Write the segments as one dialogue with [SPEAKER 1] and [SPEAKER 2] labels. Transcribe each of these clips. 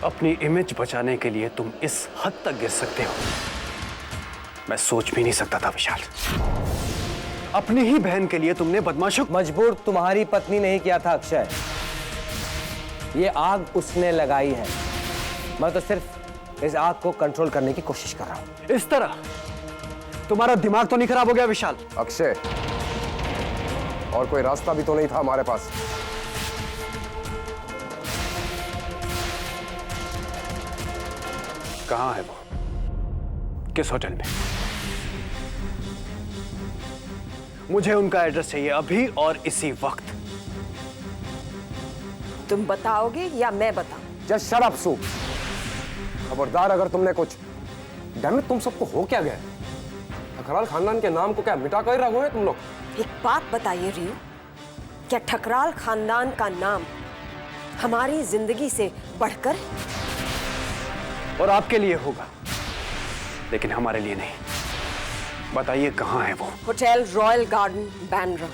[SPEAKER 1] अपनी इमेज बचाने के लिए तुम इस हद तक गिर सकते हो, मैं सोच भी नहीं सकता था विशाल। अपनी ही बहन के लिए तुमने बदमाशों।
[SPEAKER 2] मजबूर तुम्हारी पत्नी नहीं किया था अक्षय, ये आग उसने लगाई है। मैं तो सिर्फ इस आग को कंट्रोल करने की कोशिश कर रहा हूं।
[SPEAKER 1] इस तरह तुम्हारा दिमाग तो नहीं खराब हो गया विशाल?
[SPEAKER 3] अक्षय, और कोई रास्ता भी तो नहीं था हमारे पास।
[SPEAKER 1] कहां है वो? किस होटल में? मुझे उनका एड्रेस चाहिए अभी और इसी वक्त।
[SPEAKER 4] तुम बताओगे या मैं बताऊं?
[SPEAKER 3] जस्ट शट अप सू। खबरदार अगर तुमने कुछ। डैम इट, तुम सबको हो क्या गया? ठकराल खानदान के नाम को क्या मिटा कर रखोगे तुम लोग?
[SPEAKER 4] एक बात बताइए रियू, क्या ठकराल खानदान का नाम हमारी जिंदगी से बढ़कर?
[SPEAKER 1] और आपके लिए होगा, लेकिन हमारे लिए नहीं। बताइए कहां है वो?
[SPEAKER 4] Hotel royal garden, Bandra.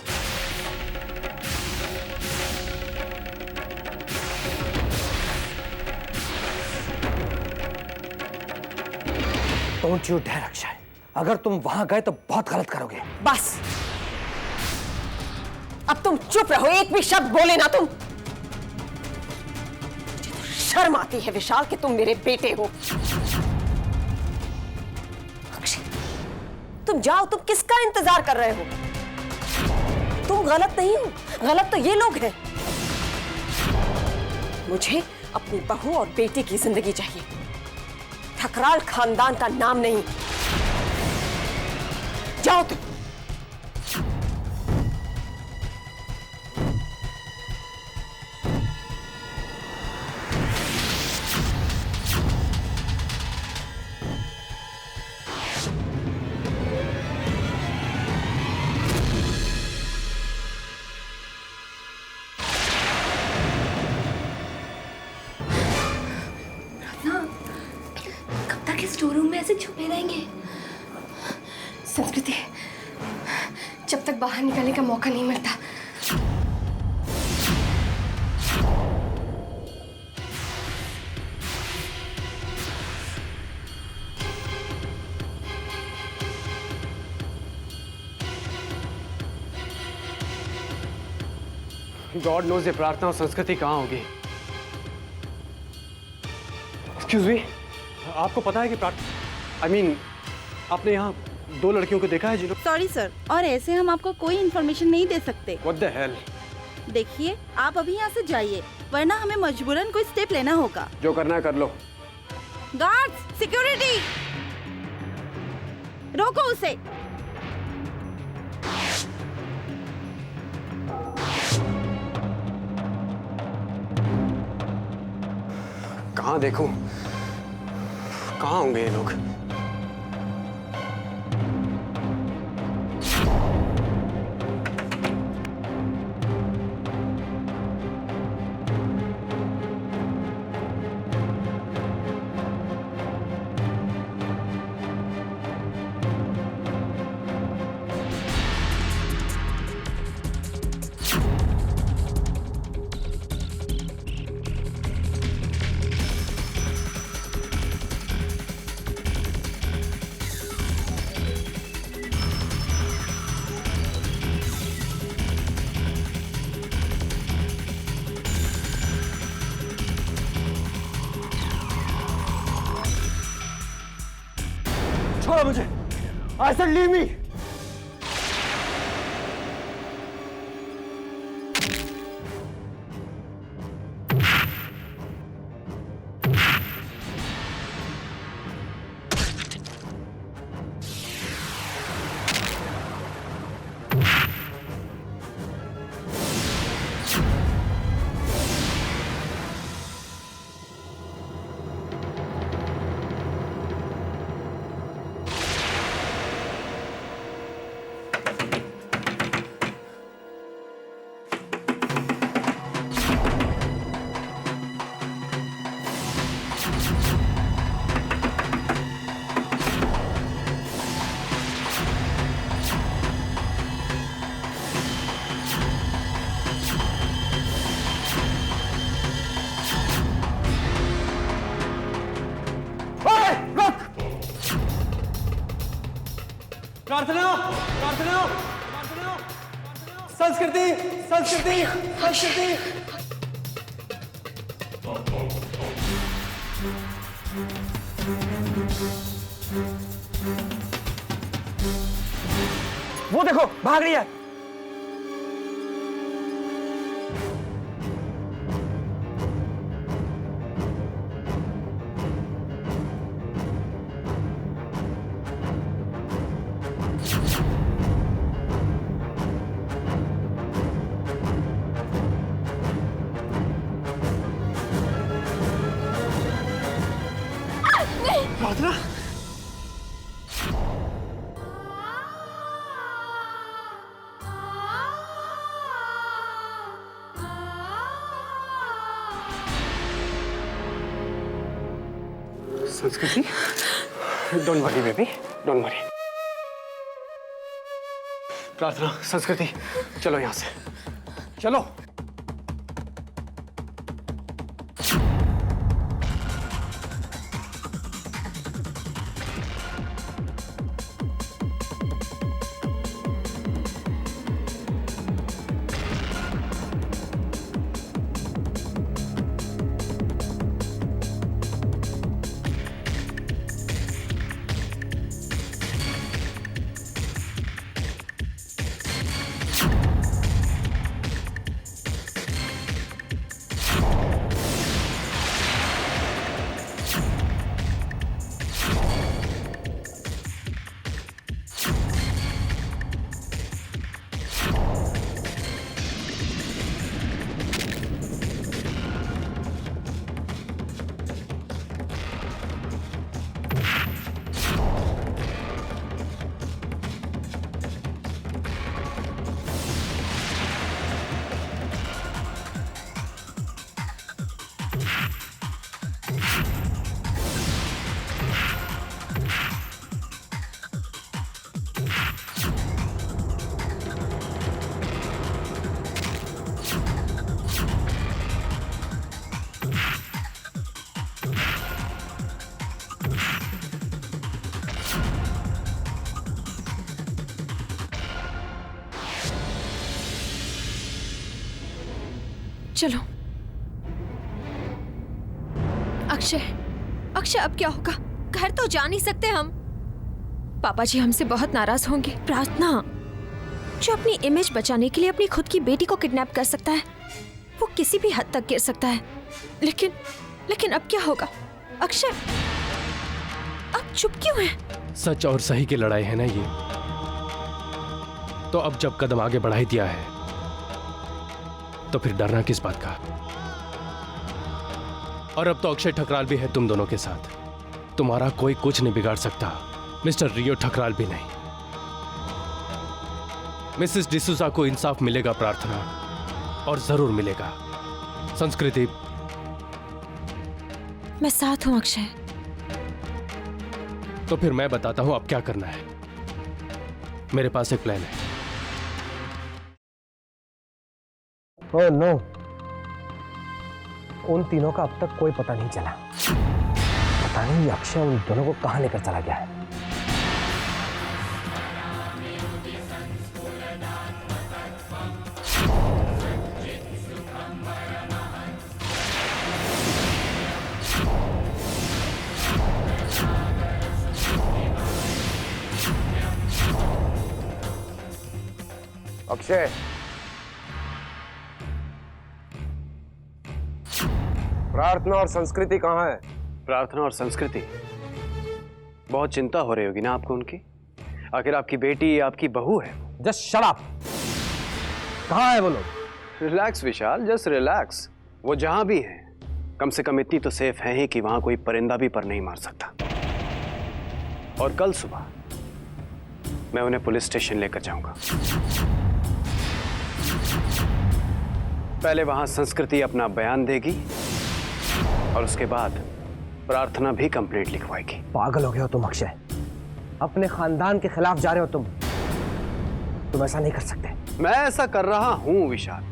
[SPEAKER 2] Don't you dare Akshay, अगर तुम वहां गए तो बहुत गलत करोगे।
[SPEAKER 4] बस अब तुम चुप रहो, एक भी शब्द बोले ना तुम। मुझे तो शर्म आती है विशाल कि तुम मेरे बेटे हो। अक्षय, तुम जाओ, तुम किसका इंतजार कर रहे हो? तुम गलत नहीं हो, गलत तो ये लोग हैं। मुझे अपनी बहू और बेटे की जिंदगी चाहिए, ठकराल खानदान का नाम नहीं। जाओ तुम।
[SPEAKER 5] कब तक इस स्टोर रूम में ऐसे छुपे रहेंगे? संस्कृति, जब तक बाहर निकलने का मौका नहीं मिलता।
[SPEAKER 1] गॉड नोज ये प्रार्थना और संस्कृति कहां होगी? एक्सक्यूज मी, आपको पता है कि आई मीन आपने यहाँ दो लड़कियों को देखा है जिन्होंने?
[SPEAKER 6] सॉरी सर, और ऐसे हम आपको कोई इन्फॉर्मेशन नहीं दे सकते।
[SPEAKER 1] What the hell?
[SPEAKER 6] देखिए, आप अभी यहाँ से जाइए, वरना हमें मजबूरन कोई स्टेप लेना होगा।
[SPEAKER 1] जो करना है कर लो।
[SPEAKER 6] गार्ड्स, सिक्योरिटी, रोको उसे।
[SPEAKER 1] कहाँ देखूं? कहाँ होंगे ये लोग? छोड़ो मुझे। I said leave me. प्रार्थना, प्रार्थना, संस्कृति, संस्कृति, संस्कृति।
[SPEAKER 2] वो देखो भाग रही है।
[SPEAKER 1] प्रार्थना, संस्कृति, don't worry baby, don't worry. प्रार्थना, संस्कृति, चलो यहां से, चलो।
[SPEAKER 5] चलो। अक्षय, अक्षय अब क्या होगा? घर तो जा नहीं सकते हम। पापा जी हमसे बहुत नाराज होंगे। प्रार्थना जो अपनी इमेज बचाने के लिए अपनी खुद की बेटी को किडनैप कर सकता है, वो किसी भी हद तक गिर सकता है। लेकिन अब क्या होगा? अक्षय अब चुप क्यों है?
[SPEAKER 7] सच और सही की लड़ाई है ना ये। तो अब जब कदम आगे बढ़ा ही दिया है तो फिर डरना किस बात का? और अब तो अक्षय ठकराल भी है तुम दोनों के साथ। तुम्हारा कोई कुछ नहीं बिगाड़ सकता, मिस्टर रियो ठकराल भी नहीं। मिसेस डिसूजा को इंसाफ मिलेगा प्रार्थना, और जरूर मिलेगा। संस्कृति,
[SPEAKER 5] मैं साथ हूं अक्षय।
[SPEAKER 7] तो फिर मैं बताता हूं अब क्या करना है। मेरे पास एक प्लान है।
[SPEAKER 2] ओह नो, उन तीनों का अब तक कोई पता नहीं चला। पता नहीं ये अक्षय उन दोनों को कहां लेकर चला गया है।
[SPEAKER 3] अक्षय, प्रार्थना और संस्कृति कहाँ है?
[SPEAKER 1] प्रार्थना और संस्कृति, बहुत चिंता हो रही होगी ना आपको उनकी। आखिर आपकी बेटी आपकी बहू है।
[SPEAKER 2] Just shut up. कहाँ है वो लोग?
[SPEAKER 1] रिलैक्स विशाल, जस्ट रिलैक्स। वो जहां भी हैं, कम से कम इतनी तो सेफ है ही कि वहां कोई परिंदा भी पर नहीं मार सकता। और कल सुबह मैं उन्हें पुलिस स्टेशन लेकर जाऊंगा। पहले वहां संस्कृति अपना बयान देगी और उसके बाद प्रार्थना भी कंप्लेंट लिखवाएगी।
[SPEAKER 2] पागल हो गए हो तुम अक्षय। अपने खानदान के खिलाफ जा रहे हो तुम ऐसा नहीं कर सकते।
[SPEAKER 1] मैं ऐसा कर रहा हूं विशाल,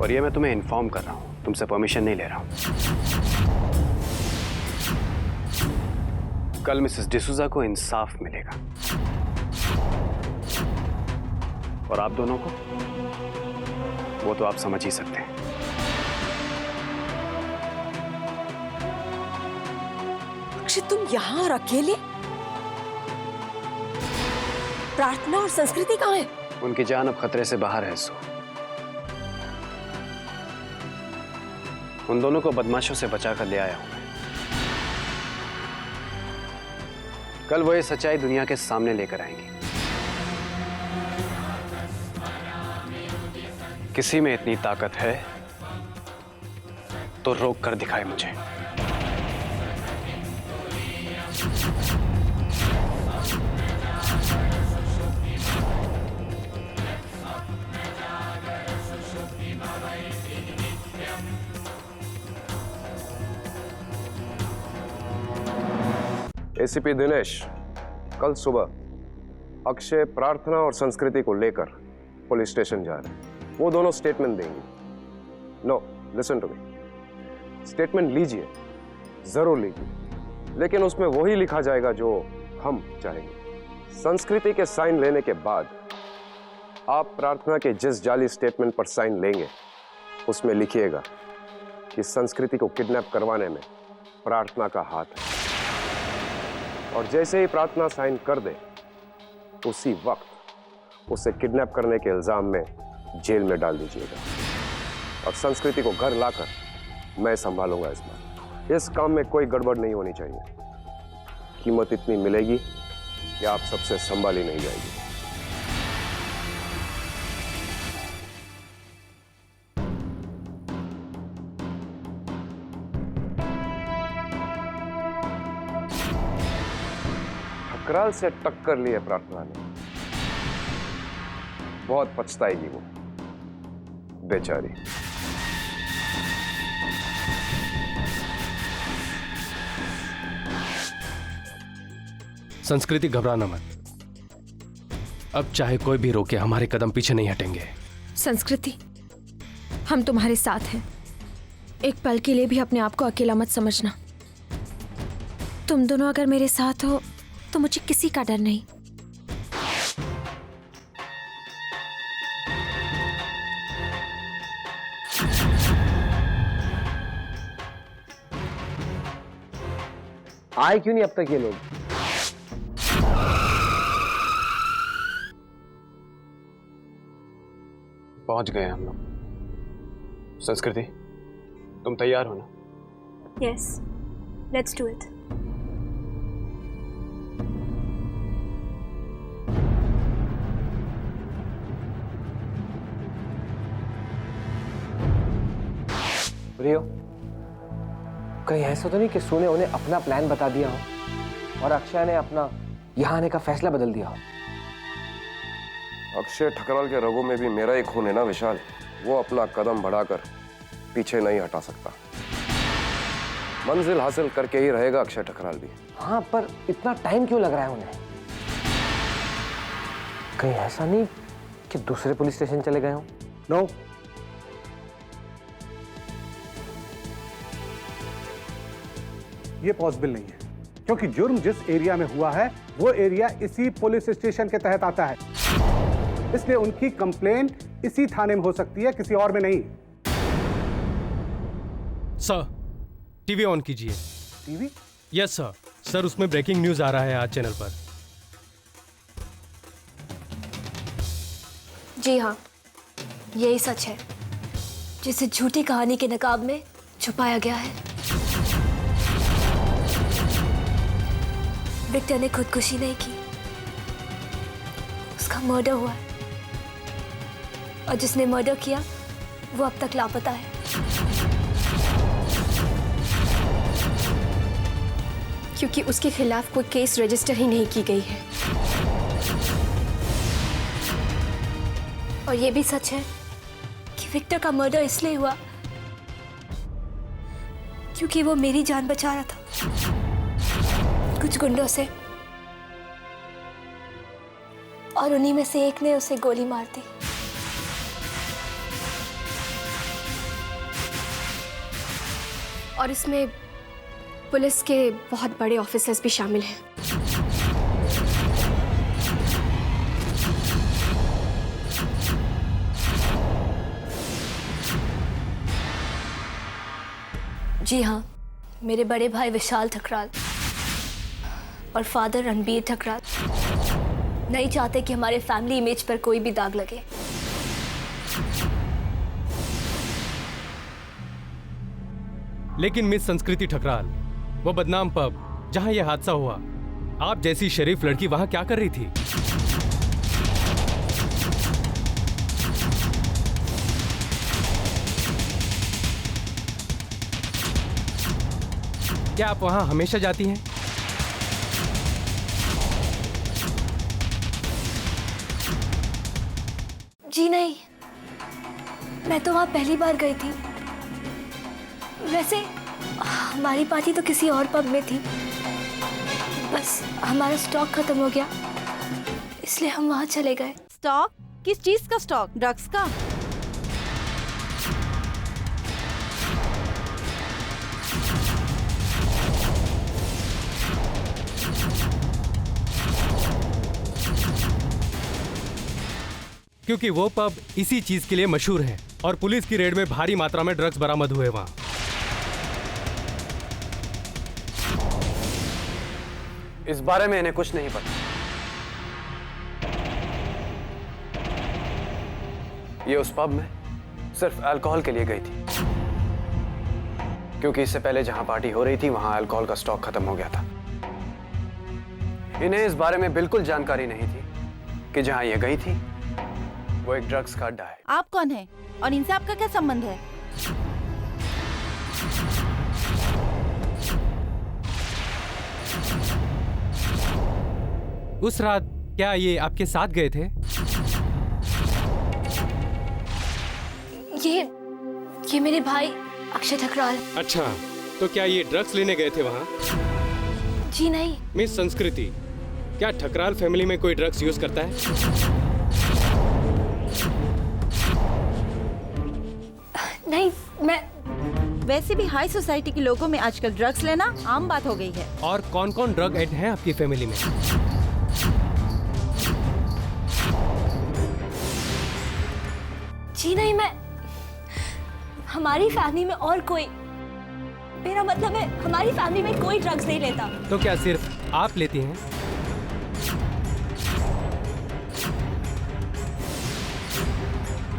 [SPEAKER 1] और ये मैं तुम्हें इन्फॉर्म कर रहा हूं, तुमसे परमिशन नहीं ले रहा हूं। कल मिसेस डिसूजा को इंसाफ मिलेगा। और आप दोनों को, वो तो आप समझ ही सकते हैं।
[SPEAKER 4] अक्षय, तुम यहाँ और अकेले? प्रार्थना और संस्कृति कहाँ है?
[SPEAKER 1] उनकी जान अब खतरे से बाहर है सो। उन दोनों को बदमाशों से बचाकर ले आया हूं मैं। कल वो ये सच्चाई दुनिया के सामने लेकर आएंगी। किसी में इतनी ताकत है तो रोक कर दिखाए मुझे।
[SPEAKER 3] एसीपी दिनेश, कल सुबह अक्षय, प्रार्थना और संस्कृति को लेकर पुलिस स्टेशन जा रहे हैं। वो दोनों स्टेटमेंट देंगी। No, listen to me. Statement लीजिए, जरूर लीजिए, लेकिन उसमें वही लिखा जाएगा जो हम चाहेंगे। संस्कृति के साइन लेने के बाद आप प्रार्थना के जिस जाली स्टेटमेंट पर साइन लेंगे, उसमें लिखिएगा कि संस्कृति को किडनैप करवाने में प्रार्थना का हाथ है। और जैसे ही प्रार्थना साइन कर दे, उसी वक्त उसे किडनैप करने के इल्जाम में जेल में डाल दीजिएगा। और संस्कृति को घर लाकर मैं संभालूंगा इस बार। इस काम में कोई गड़बड़ नहीं होनी चाहिए। कीमत इतनी मिलेगी कि आप सबसे संभाली नहीं जाएगी। ठकराल से टक्कर लिए प्रार्थना ने, बहुत पछताएगी वो बेचारी।
[SPEAKER 7] संस्कृति, घबराना मत। अब चाहे कोई भी रोके, हमारे कदम पीछे नहीं हटेंगे।
[SPEAKER 5] संस्कृति, हम तुम्हारे साथ हैं। एक पल के लिए भी अपने आप को अकेला मत समझना। तुम दोनों अगर मेरे साथ हो तो मुझे किसी का डर नहीं।
[SPEAKER 2] आए क्यों नहीं अब तक ये लोग?
[SPEAKER 1] पहुंच गए हम लोग। संस्कृति, तुम तैयार हो ना?
[SPEAKER 8] Yes, let's do it.
[SPEAKER 2] रियो, कहीं ऐसा तो नहीं कि सू ने उन्हें अपना प्लान बता दिया हो और अक्षय ने अपना यहाँ आने का फैसला बदल दिया हो?
[SPEAKER 3] अक्षय ठकराल के रगों में भी मेरा ही खून है ना विशाल। वो अपना कदम बढ़ाकर पीछे नहीं हटा सकता। मंजिल हासिल करके ही रहेगा अक्षय ठकराल भी।
[SPEAKER 2] हाँ, पर इतना टाइम क्यों लग रहा है उन्हें? कहीं ऐसा नहीं कि दूसरे पुलिस स्टेशन चले गए हो?
[SPEAKER 9] नो, ये पॉसिबल नहीं है, क्योंकि जुर्म जिस एरिया में हुआ है वो एरिया इसी पुलिस स्टेशन के तहत आता है। इसलिए उनकी कंप्लेंट इसी थाने में हो सकती है, किसी और में नहीं।
[SPEAKER 7] सर, टीवी ऑन कीजिए।
[SPEAKER 9] टीवी?
[SPEAKER 7] Yes sir. सर, उसमें ब्रेकिंग न्यूज आ रहा है आज चैनल पर।
[SPEAKER 8] जी हाँ, यही सच है जिसे झूठी कहानी के नकाब में छुपाया गया है। विक्टर ने खुदकुशी नहीं की, उसका मर्डर हुआ है और जिसने मर्डर किया वो अब तक लापता है। क्योंकि उसके खिलाफ कोई केस रजिस्टर ही नहीं की गई है। और ये भी सच है कि विक्टर का मर्डर इसलिए हुआ क्योंकि वो मेरी जान बचा रहा था कुछ गुंडों से, और उन्हीं में से एक ने उसे गोली मार दी। और इसमें पुलिस के बहुत बड़े ऑफिसर्स भी शामिल हैं। जी हाँ, मेरे बड़े भाई विशाल ठकराल और फादर रणबीर ठकराल नहीं चाहते कि हमारे फैमिली इमेज पर कोई भी दाग लगे।
[SPEAKER 7] लेकिन मिस संस्कृति ठकराल, वो बदनाम पब जहां यह हादसा हुआ, आप जैसी शरीफ लड़की वहां क्या कर रही थी? क्या आप वहां हमेशा जाती हैं?
[SPEAKER 8] जी नहीं, मैं तो वहाँ पहली बार गई थी। वैसे हमारी पार्टी तो किसी और पब में थी, बस हमारा स्टॉक खत्म हो गया इसलिए हम वहाँ चले गए।
[SPEAKER 6] स्टॉक? किस चीज का स्टॉक? ड्रग्स का?
[SPEAKER 7] क्योंकि वो पब इसी चीज के लिए मशहूर है और पुलिस की रेड में भारी मात्रा में ड्रग्स बरामद हुए वहां।
[SPEAKER 1] इस बारे में इन्हें कुछ नहीं पता। ये उस पब में सिर्फ अल्कोहल के लिए गई थी, क्योंकि इससे पहले जहां पार्टी हो रही थी वहां अल्कोहल का स्टॉक खत्म हो गया था। इन्हें इस बारे में बिल्कुल जानकारी नहीं थी कि जहां ये गई थी वो एक ड्रग्स का अड्डा है।
[SPEAKER 6] आप कौन है और इनसे आपका क्या संबंध है?
[SPEAKER 7] उस रात क्या ये आपके साथ गए थे?
[SPEAKER 8] ये मेरे भाई अक्षय ठकराल।
[SPEAKER 7] अच्छा, तो क्या ये ड्रग्स लेने गए थे वहां?
[SPEAKER 8] जी नहीं।
[SPEAKER 7] मिस संस्कृति, क्या ठकराल फैमिली में कोई ड्रग्स यूज करता है?
[SPEAKER 8] नहीं, मैं
[SPEAKER 6] वैसे भी हाई सोसाइटी के लोगों में आजकल ड्रग्स लेना आम बात हो गई है।
[SPEAKER 7] और कौन कौन ड्रग एडिक्ट हैं आपकी फैमिली में?
[SPEAKER 8] जी नहीं, मैं हमारी फैमिली में और कोई, मेरा मतलब है हमारी फैमिली में कोई ड्रग्स नहीं लेता।
[SPEAKER 7] तो क्या सिर्फ आप लेती हैं?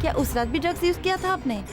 [SPEAKER 6] क्या उस रात भी ड्रग्स यूज किया था आपने?